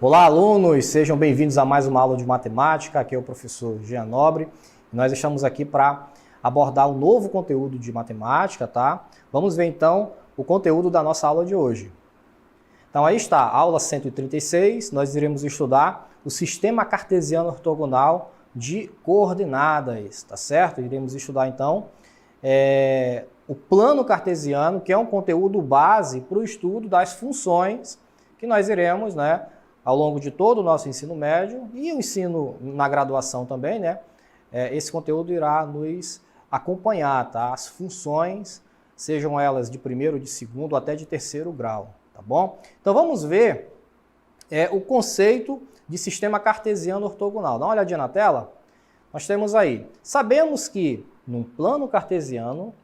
Olá, alunos! Sejam bem-vindos a mais uma aula de matemática. Aqui é o professor Jean Nobre. Nós estamos aqui para abordar um novo conteúdo de matemática, tá? Vamos ver, então, o conteúdo da nossa aula de hoje. Então, aí está, aula 136. Nós iremos estudar o sistema cartesiano ortogonal de coordenadas, tá certo? Iremos estudar, então, o plano cartesiano, que é um conteúdo base para o estudo das funções que nós iremos, ao longo de todo o nosso ensino médio e o ensino na graduação também, esse conteúdo irá nos acompanhar, tá? As funções, sejam elas de primeiro, de segundo, até de terceiro grau, tá bom? Então vamos ver o conceito de sistema cartesiano ortogonal. Dá uma olhadinha na tela. Nós temos aí, sabemos que num plano cartesiano,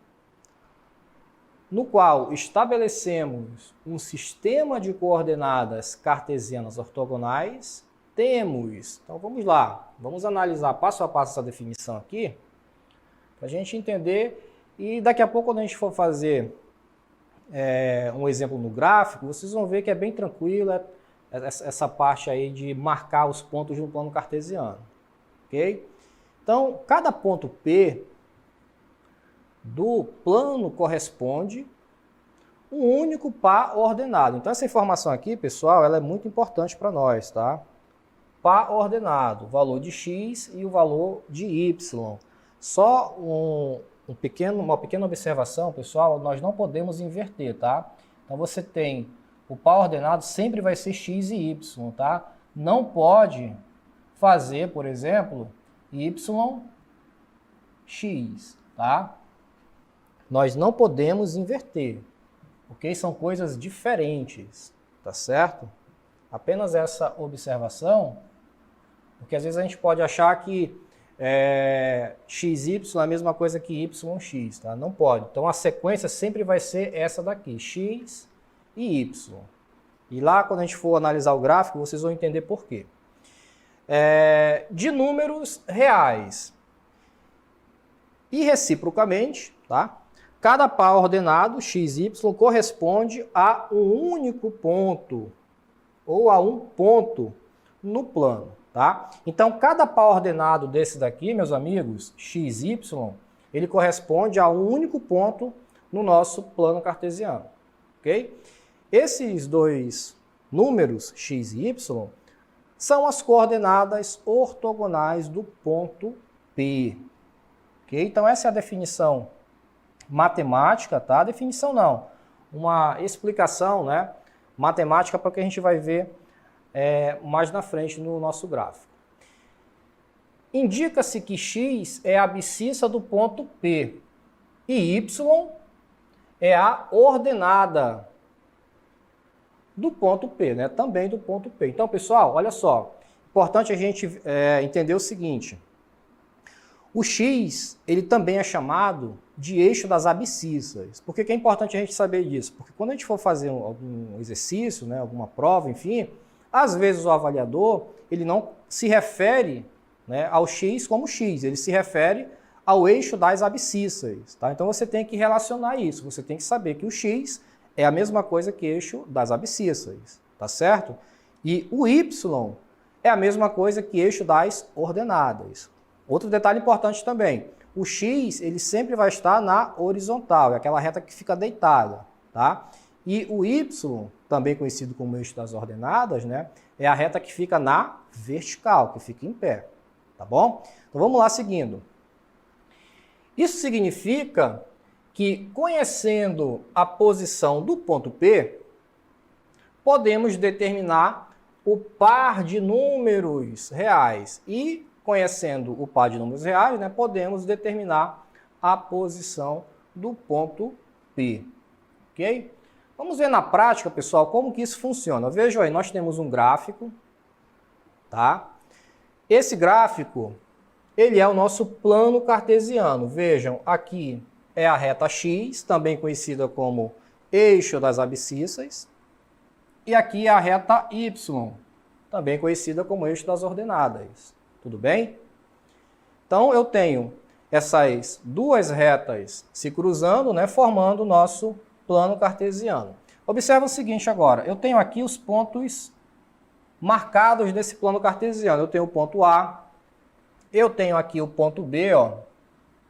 no qual estabelecemos um sistema de coordenadas cartesianas ortogonais, temos... Então vamos lá, vamos analisar passo a passo essa definição aqui, para a gente entender, e daqui a pouco quando a gente for fazer um exemplo no gráfico, vocês vão ver que é bem tranquilo essa parte aí de marcar os pontos no plano cartesiano, ok? Então, cada ponto P do plano corresponde um único par ordenado. Então essa informação aqui, pessoal, ela é muito importante para nós, tá? Par ordenado, o valor de x e o valor de y. Só uma pequena observação, pessoal, nós não podemos inverter, tá? Então você tem o par ordenado sempre vai ser x e y, tá? Não pode fazer, por exemplo, yx, tá? Nós não podemos inverter, ok? São coisas diferentes, tá certo? Apenas essa observação, porque às vezes a gente pode achar que xy é a mesma coisa que yx, tá? Não pode. Então a sequência sempre vai ser essa daqui, x e y. E lá quando a gente for analisar o gráfico, vocês vão entender por quê. De números reais e reciprocamente, tá? Cada par ordenado, x e y, corresponde a um único ponto, ou a um ponto no plano, tá? Então, cada par ordenado desse daqui, meus amigos, x e y, ele corresponde a um único ponto no nosso plano cartesiano, ok? Esses dois números, x e y, são as coordenadas ortogonais do ponto P, ok? Então, essa é a definição matemática, tá? Definição não, uma explicação, matemática para o que a gente vai ver mais na frente no nosso gráfico. Indica-se que x é a abscissa do ponto P e y é a ordenada do ponto P, também do ponto P. Então, pessoal, olha só, importante a gente entender o seguinte, o x, ele também é chamado de eixo das abscissas. Por que é importante a gente saber disso? Porque quando a gente for fazer algum exercício, alguma prova, enfim, às vezes o avaliador, ele não se refere ao x como x, ele se refere ao eixo das abscissas, tá? Então você tem que relacionar isso, você tem que saber que o x é a mesma coisa que eixo das abscissas, tá certo? E o y é a mesma coisa que eixo das ordenadas. Outro detalhe importante também, o x ele sempre vai estar na horizontal, é aquela reta que fica deitada, tá? E o y, também conhecido como eixo das ordenadas, é a reta que fica na vertical, que fica em pé, tá bom? Então vamos lá seguindo. Isso significa que, conhecendo a posição do ponto P, podemos determinar o par de números reais e, conhecendo o par de números reais, podemos determinar a posição do ponto P, ok? Vamos ver na prática, pessoal, como que isso funciona. Vejam aí, nós temos um gráfico, tá? Esse gráfico, ele é o nosso plano cartesiano. Vejam, aqui é a reta x, também conhecida como eixo das abscissas, e aqui é a reta y, também conhecida como eixo das ordenadas. Tudo bem? Então, eu tenho essas duas retas se cruzando, formando o nosso plano cartesiano. Observa o seguinte agora, eu tenho aqui os pontos marcados nesse plano cartesiano. Eu tenho o ponto A, eu tenho aqui o ponto B, ó,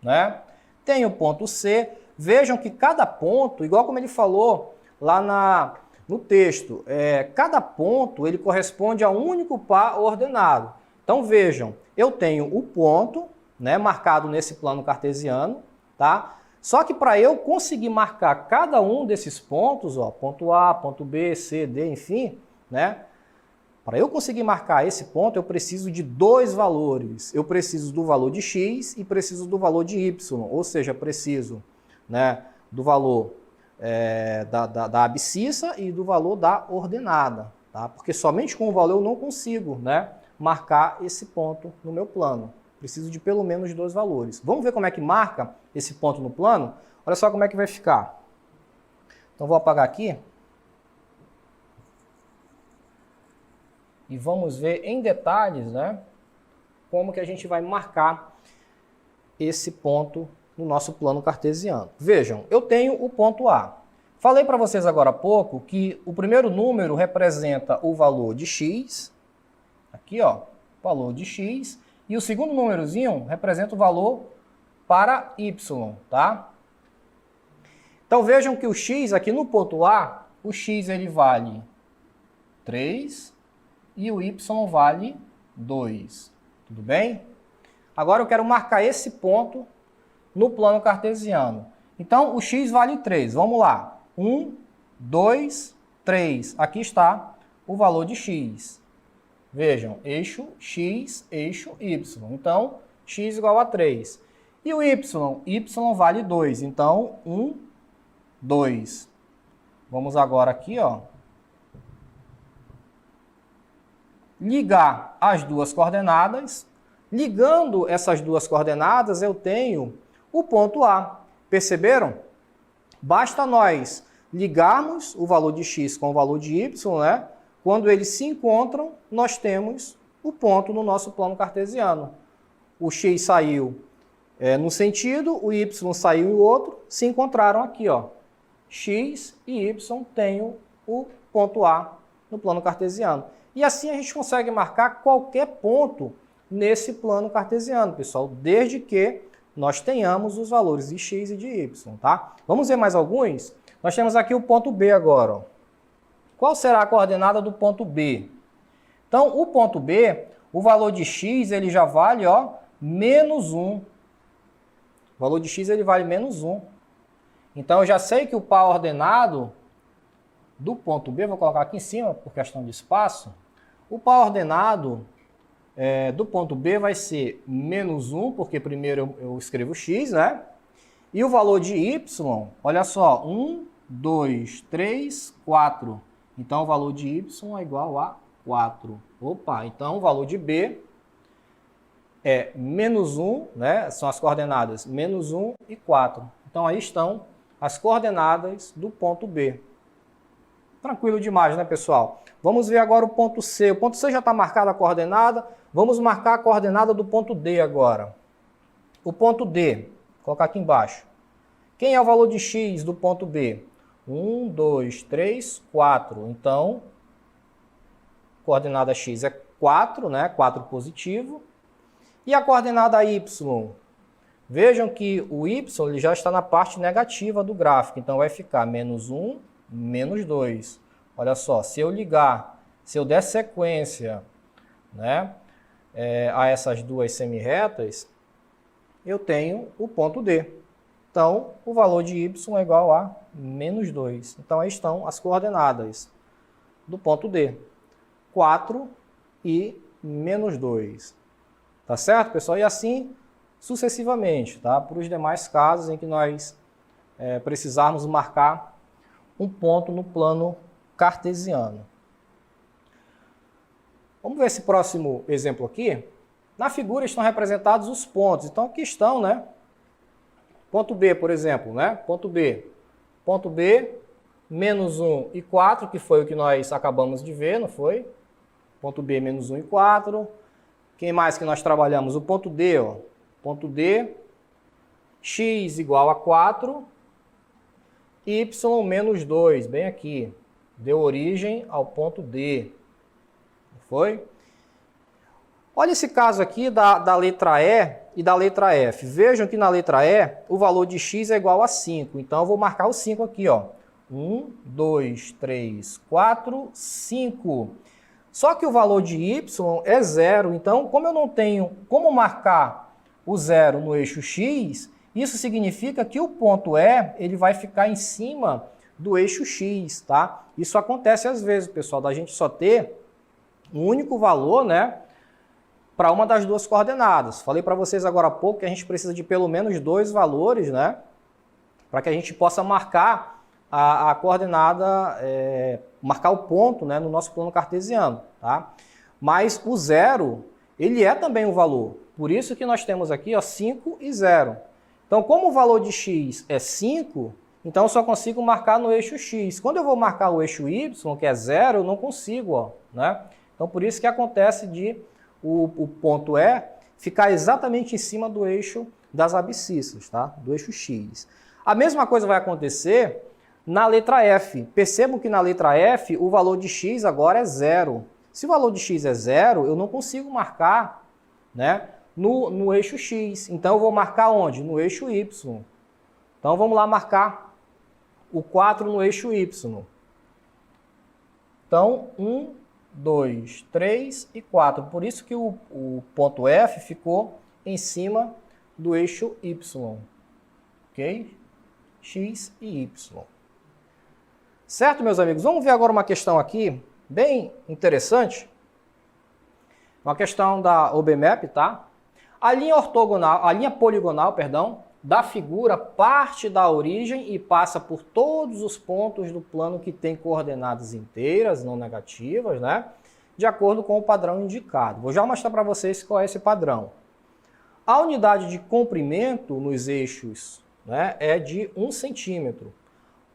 né? Tenho o ponto C. Vejam que cada ponto, igual como ele falou lá no texto, cada ponto ele corresponde a um único par ordenado. Então vejam, eu tenho o ponto, né, marcado nesse plano cartesiano, tá? Só que para eu conseguir marcar cada um desses pontos, ó, ponto A, ponto B, C, D, enfim, né? Para eu conseguir marcar esse ponto, eu preciso de dois valores. Eu preciso do valor de x e preciso do valor de y, ou seja, preciso, né, do valor da abscissa e do valor da ordenada, tá? Porque somente com o valor eu não consigo, né, marcar esse ponto no meu plano. Preciso de pelo menos dois valores. Vamos ver como é que marca esse ponto no plano? Olha só como é que vai ficar. Então vou apagar aqui. E vamos ver em detalhes, né, como que a gente vai marcar esse ponto no nosso plano cartesiano. Vejam, eu tenho o ponto A. Falei para vocês agora há pouco que o primeiro número representa o valor de x, aqui ó, valor de x, e o segundo númerozinho representa o valor para y, tá? Então vejam que o x aqui no ponto A, o x ele vale 3 e o y vale 2, tudo bem? Agora eu quero marcar esse ponto no plano cartesiano. Então o x vale 3, vamos lá. 1, 2, 3, aqui está o valor de x. Vejam, eixo x, eixo y. Então, x igual a 3. E o y? Y vale 2. Então, 1, 2. Vamos agora aqui, ó, ligar as duas coordenadas. Ligando essas duas coordenadas, eu tenho o ponto A. Perceberam? Basta nós ligarmos o valor de x com o valor de y, né? Quando eles se encontram, nós temos o ponto no nosso plano cartesiano. O x saiu num sentido, o y saiu em outro, se encontraram aqui, ó. X e y têm o ponto A no plano cartesiano. E assim a gente consegue marcar qualquer ponto nesse plano cartesiano, pessoal, desde que nós tenhamos os valores de x e de y, tá? Vamos ver mais alguns? Nós temos aqui o ponto B agora, ó. Qual será a coordenada do ponto B? Então, o ponto B, o valor de x, ele já vale, ó, menos 1. O valor de x, ele vale menos 1. Então, eu já sei que o par ordenado do ponto B, vou colocar aqui em cima, por questão de espaço, o par ordenado do ponto B vai ser menos 1, porque primeiro eu escrevo x, né? E o valor de y, olha só, 1, 2, 3, 4. Então, o valor de y é igual a 4. Opa, então o valor de B é menos 1, né? São as coordenadas menos 1 e 4. Então, aí estão as coordenadas do ponto B. Tranquilo demais, né, pessoal? Vamos ver agora o ponto C. O ponto C já está marcada a coordenada. Vamos marcar a coordenada do ponto D agora. O ponto D, vou colocar aqui embaixo. Quem é o valor de x do ponto B? 1, 2, 3, 4. Então, coordenada x é 4, né? 4 positivo. E a coordenada y? Vejam que o y ele já está na parte negativa do gráfico. Então, vai ficar menos 1, menos 2. Olha só, se eu ligar, se eu der sequência, né, a essas duas semirretas, eu tenho o ponto D. Então, o valor de y é igual a menos 2. Então, aí estão as coordenadas do ponto D. 4 e menos 2. Tá certo, pessoal? E assim sucessivamente, tá? Para os demais casos em que nós precisarmos marcar um ponto no plano cartesiano. Vamos ver esse próximo exemplo aqui. Na figura estão representados os pontos. Então, aqui estão, né? Ponto B, por exemplo, né? Ponto B. Ponto B, menos 1 e 4, que foi o que nós acabamos de ver, não foi? Ponto B, menos 1 e 4. Quem mais que nós trabalhamos? O ponto D, ó. Ponto D, x igual a 4, y menos 2, bem aqui. Deu origem ao ponto D. Foi? Olha esse caso aqui da letra E e da letra F. Vejam que na letra E o valor de x é igual a 5. Então eu vou marcar o 5 aqui, ó. 1, 2, 3, 4, 5. Só que o valor de y é 0. Então, como eu não tenho como marcar o 0 no eixo x, isso significa que o ponto E ele vai ficar em cima do eixo x, tá? Isso acontece às vezes, pessoal, da gente só ter um único valor, né, para uma das duas coordenadas. Falei para vocês agora há pouco que a gente precisa de pelo menos 2 valores, né, para que a gente possa marcar a coordenada, marcar o ponto, né, no nosso plano cartesiano, tá? Mas o 0, ele é também um valor. Por isso que nós temos aqui, ó, 5 e 0. Então, como o valor de x é 5, então eu só consigo marcar no eixo x. Quando eu vou marcar o eixo y, que é 0, eu não consigo, ó, né? Então, por isso que acontece de o ponto E ficar exatamente em cima do eixo das abscissas, tá? Do eixo x. A mesma coisa vai acontecer na letra F. Percebam que na letra F o valor de x agora é 0. Se o valor de x é 0, eu não consigo marcar, né, no eixo x. Então eu vou marcar onde? No eixo y. Então vamos lá marcar o 4 no eixo y. Então 1, 2, 3 e 4. Por isso que o ponto F ficou em cima do eixo y. Ok? X e y. Certo, meus amigos? Vamos ver agora uma questão aqui, bem interessante. Uma questão da OBMAP, tá? A linha ortogonal, a linha poligonal, perdão, da figura parte da origem e passa por todos os pontos do plano que tem coordenadas inteiras, não negativas, né? De acordo com o padrão indicado. Vou já mostrar para vocês qual é esse padrão. A unidade de comprimento nos eixos, né, é de 1 centímetro.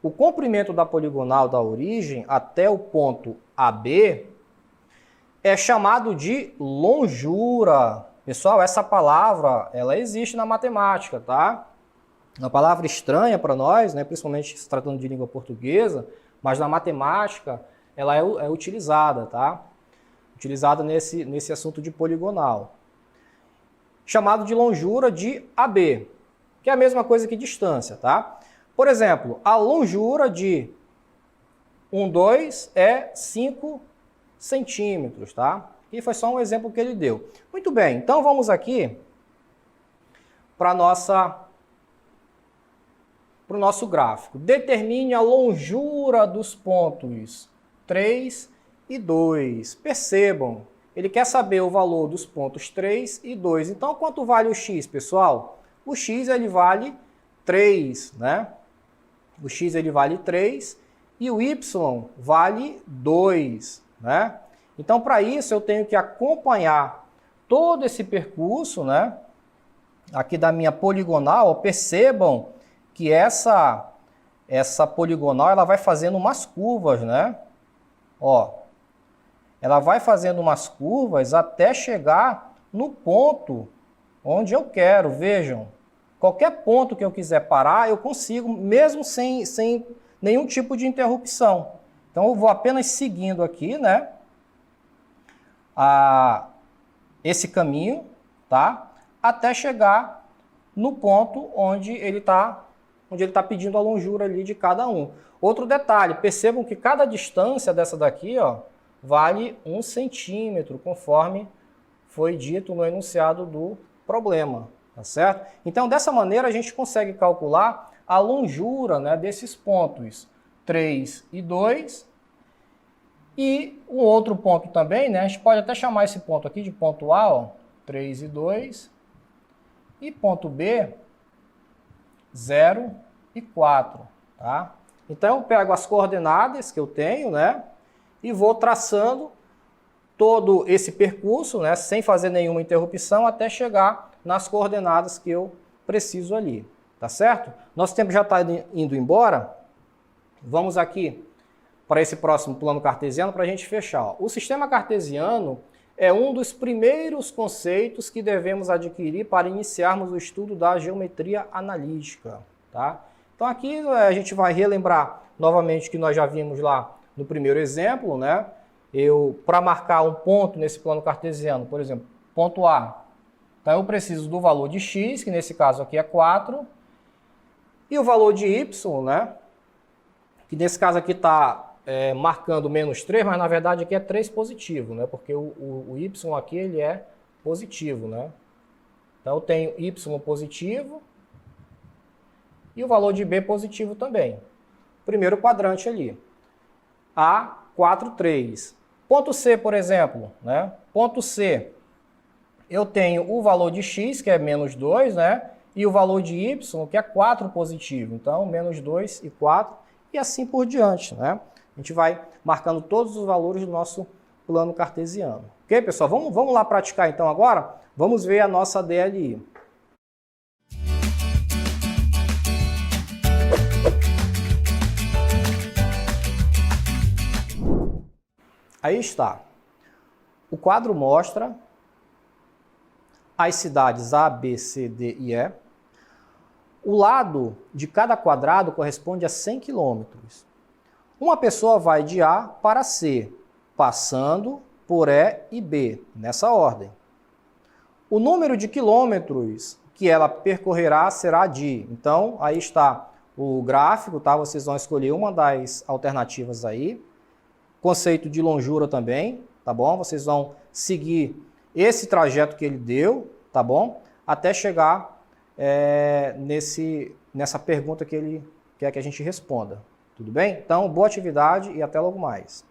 O comprimento da poligonal da origem até o ponto AB é chamado de longura. Pessoal, essa palavra, ela existe na matemática, tá? Uma palavra estranha para nós, né? Principalmente se tratando de língua portuguesa, mas na matemática ela é utilizada, tá? Utilizada nesse assunto de poligonal. Chamado de longura de AB, que é a mesma coisa que distância, tá? Por exemplo, a longura de 1, 2 é 5 centímetros, tá? E foi só um exemplo que ele deu. Muito bem, então vamos aqui para o nosso gráfico. Determine a longura dos pontos 3 e 2. Percebam, ele quer saber o valor dos pontos 3 e 2. Então, quanto vale o x, pessoal? O x ele vale 3, né? O x ele vale 3 e o y vale 2, né? Então, para isso, eu tenho que acompanhar todo esse percurso, né? Aqui da minha poligonal. Percebam que essa poligonal ela vai fazendo umas curvas, né? Ó, ela vai fazendo umas curvas até chegar no ponto onde eu quero. Vejam, qualquer ponto que eu quiser parar, eu consigo, mesmo sem nenhum tipo de interrupção. Então, eu vou apenas seguindo aqui, né? Esse caminho, tá? Até chegar no ponto onde ele está pedindo a longura ali de cada um. Outro detalhe, percebam que cada distância dessa daqui, ó, vale 1 centímetro, conforme foi dito no enunciado do problema, tá certo? Então, dessa maneira, a gente consegue calcular a longura, né, desses pontos 3 e 2. E um outro ponto também, né, a gente pode até chamar esse ponto aqui de ponto A, ó, 3 e 2. E ponto B, 0 e 4, tá? Então, eu pego as coordenadas que eu tenho, né, e vou traçando todo esse percurso, né, sem fazer nenhuma interrupção, até chegar nas coordenadas que eu preciso ali, tá certo? Nosso tempo já está indo embora. Vamos aqui para esse próximo plano cartesiano para a gente fechar. Ó. O sistema cartesiano é um dos primeiros conceitos que devemos adquirir para iniciarmos o estudo da geometria analítica, tá? Então aqui a gente vai relembrar novamente que nós já vimos lá no primeiro exemplo, né? para marcar um ponto nesse plano cartesiano, por exemplo, ponto A. Então eu preciso do valor de x, que nesse caso aqui é 4, e o valor de y, né? Que nesse caso aqui está marcando menos 3, mas na verdade aqui é 3 positivo, né? Porque o y aqui ele é positivo, né? Então eu tenho y positivo e o valor de b positivo também. Primeiro quadrante ali. A, 4, 3. Ponto C, por exemplo, né? Ponto C, eu tenho o valor de x, que é menos 2, né? E o valor de y, que é 4 positivo. Então, menos 2 e 4, e assim por diante, né? A gente vai marcando todos os valores do nosso plano cartesiano. Ok, pessoal? Vamos lá praticar então agora? Vamos ver a nossa DLI. Aí está. O quadro mostra as cidades A, B, C, D e E. O lado de cada quadrado corresponde a 100 km. Uma pessoa vai de A para C, passando por E e B, nessa ordem. O número de quilômetros que ela percorrerá será de... Então, aí está o gráfico, tá? Vocês vão escolher uma das alternativas aí. Conceito de longura também, tá bom? Vocês vão seguir esse trajeto que ele deu, tá bom? Até chegar nessa pergunta que ele quer que a gente responda. Tudo bem? Então, boa atividade e até logo mais.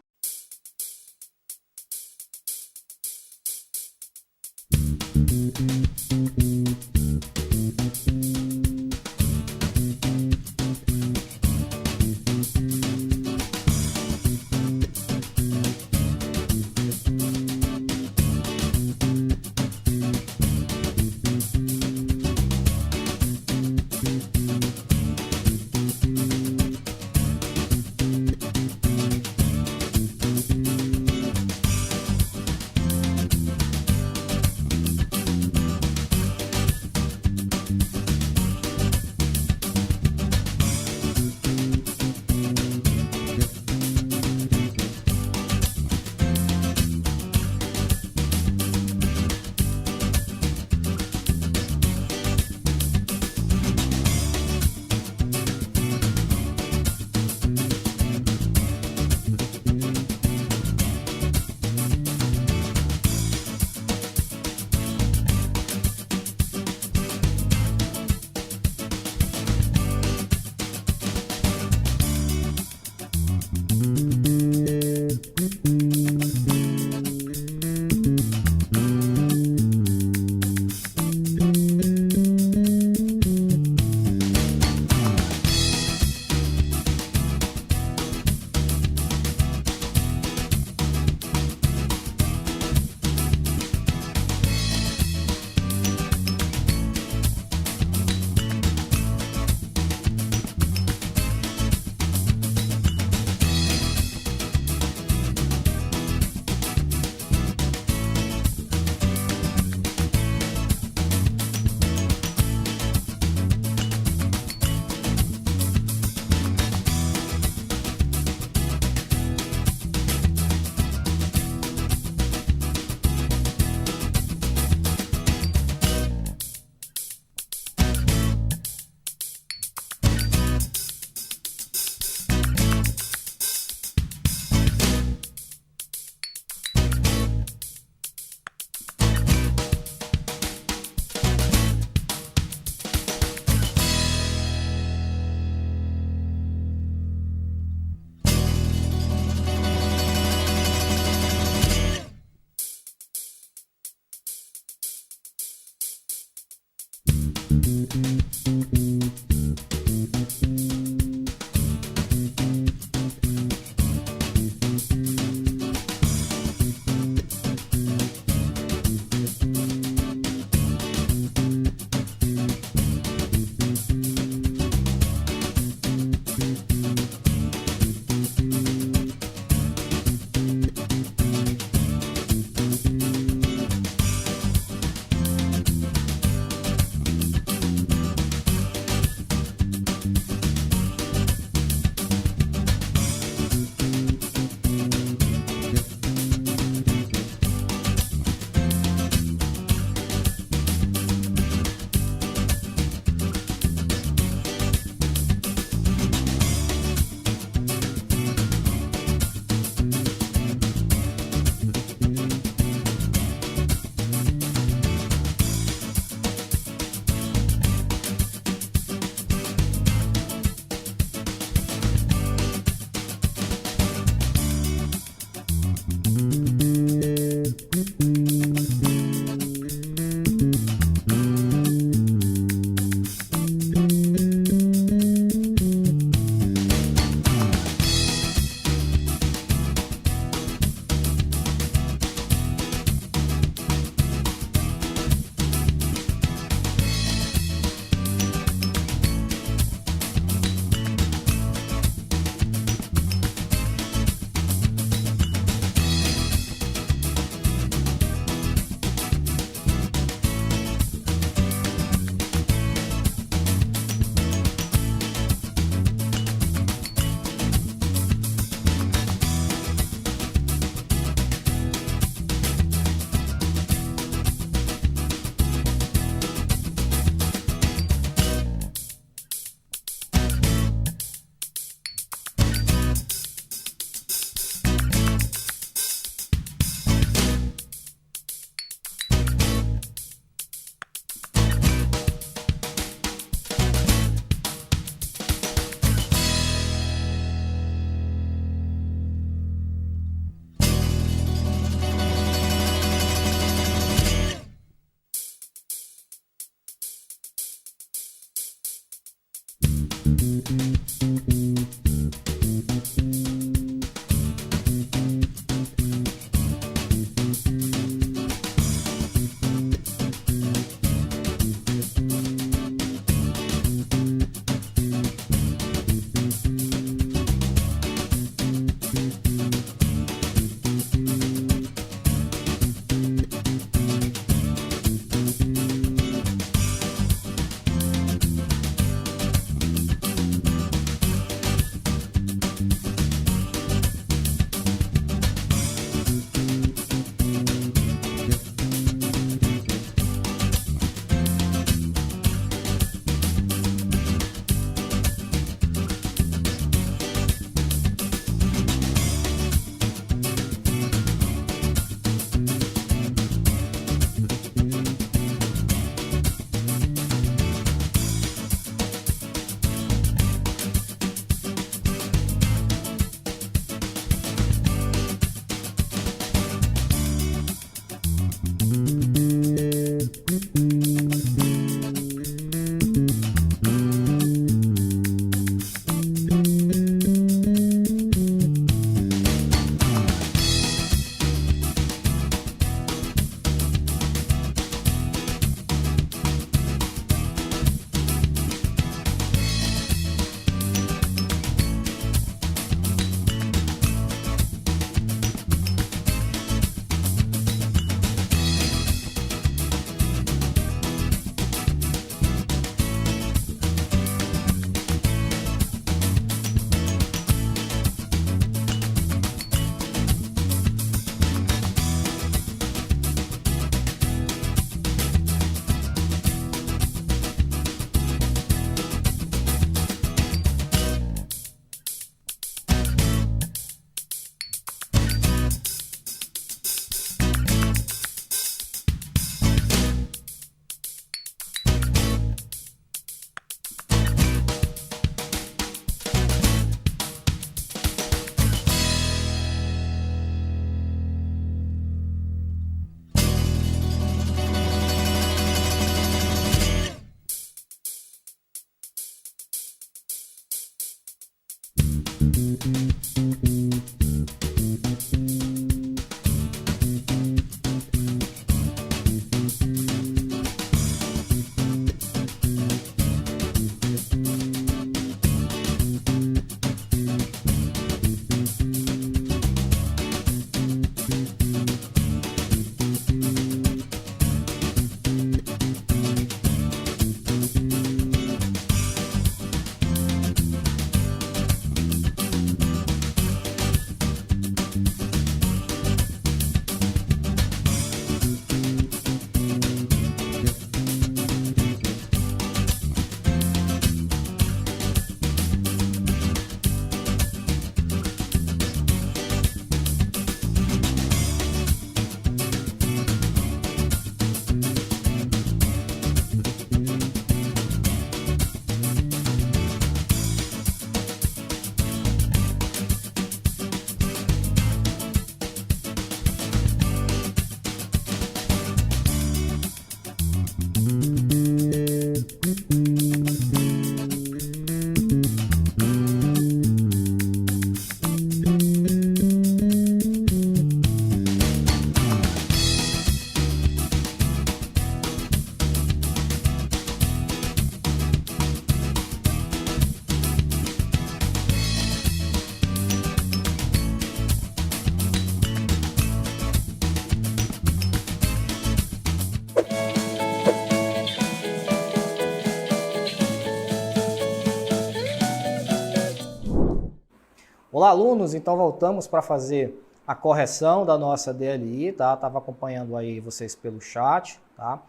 Olá, alunos! Então voltamos para fazer a correção da nossa DLI, tá? Estava acompanhando aí vocês pelo chat, tá?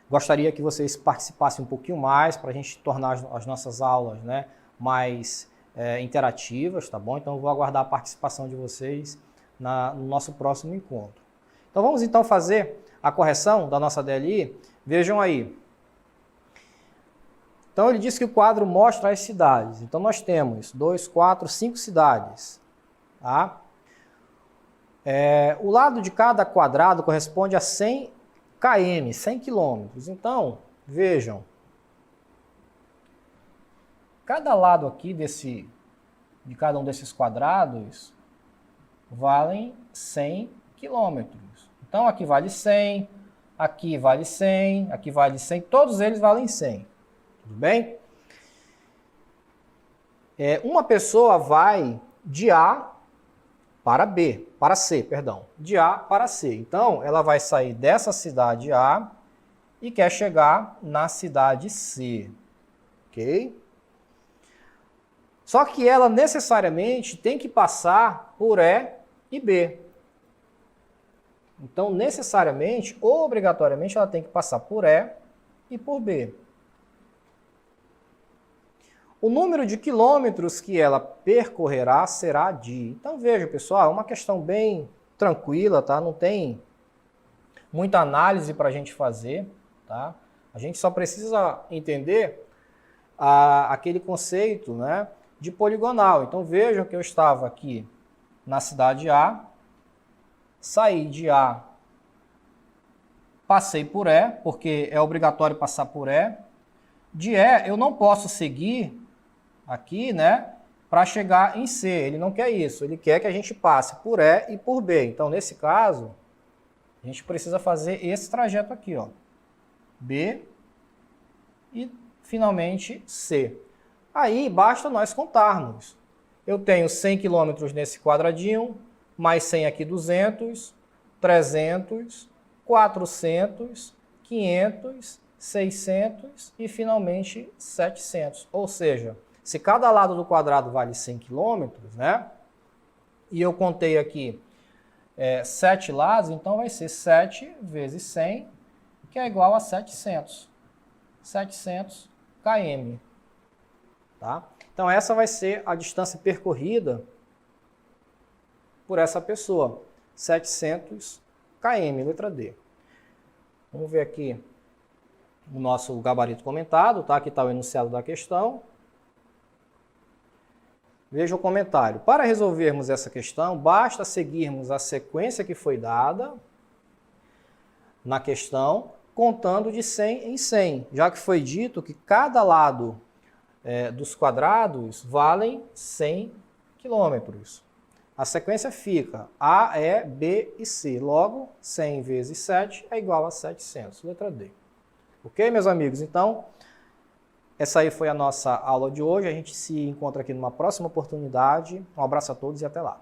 Gostaria que vocês participassem um pouquinho mais para a gente tornar as nossas aulas, né, mais interativas, tá bom? Então eu vou aguardar a participação de vocês no nosso próximo encontro. Então vamos então fazer a correção da nossa DLI. Vejam aí. Então ele diz que o quadro mostra as cidades. Então nós temos 2, 4, 5 cidades. Tá? O lado de cada quadrado corresponde a 100 km, 100 quilômetros. Então, vejam. Cada lado aqui de cada um desses quadrados valem 100 quilômetros. Então aqui vale 100, aqui vale 100, aqui vale 100, todos eles valem 100. Tudo bem? Uma pessoa vai de A para B, para C, perdão. De A para C. Então, ela vai sair dessa cidade A e quer chegar na cidade C. Ok? Só que ela necessariamente tem que passar por E e B. Então, necessariamente, obrigatoriamente, ela tem que passar por E e por B. O número de quilômetros que ela percorrerá será de... Então, veja, pessoal, é uma questão bem tranquila, tá? Não tem muita análise para a gente fazer, tá? A gente só precisa entender aquele conceito, né, de poligonal. Então, vejam que eu estava aqui na cidade A, saí de A, passei por E, porque é obrigatório passar por E. De E, eu não posso seguir aqui, né, para chegar em C. Ele não quer isso, ele quer que a gente passe por E e por B. Então, nesse caso, a gente precisa fazer esse trajeto aqui, ó. B e, finalmente, C. Aí, basta nós contarmos. Eu tenho 100 km nesse quadradinho, mais 100 aqui, 200, 300, 400, 500, 600 e, finalmente, 700. Ou seja, se cada lado do quadrado vale 100 km, né? E eu contei aqui 7 lados, então vai ser 7 vezes 100, que é igual a 700. 700 km. Tá? Então essa vai ser a distância percorrida por essa pessoa. 700 km, letra D. Vamos ver aqui o nosso gabarito comentado, tá? Aqui está o enunciado da questão. Veja o comentário. Para resolvermos essa questão, basta seguirmos a sequência que foi dada na questão, contando de 100 em 100, já que foi dito que cada lado dos quadrados valem 100 quilômetros. A sequência fica A, E, B e C. Logo, 100 vezes 7 é igual a 700, letra D. Ok, meus amigos? Então, essa aí foi a nossa aula de hoje. A gente se encontra aqui numa próxima oportunidade. Um abraço a todos e até lá.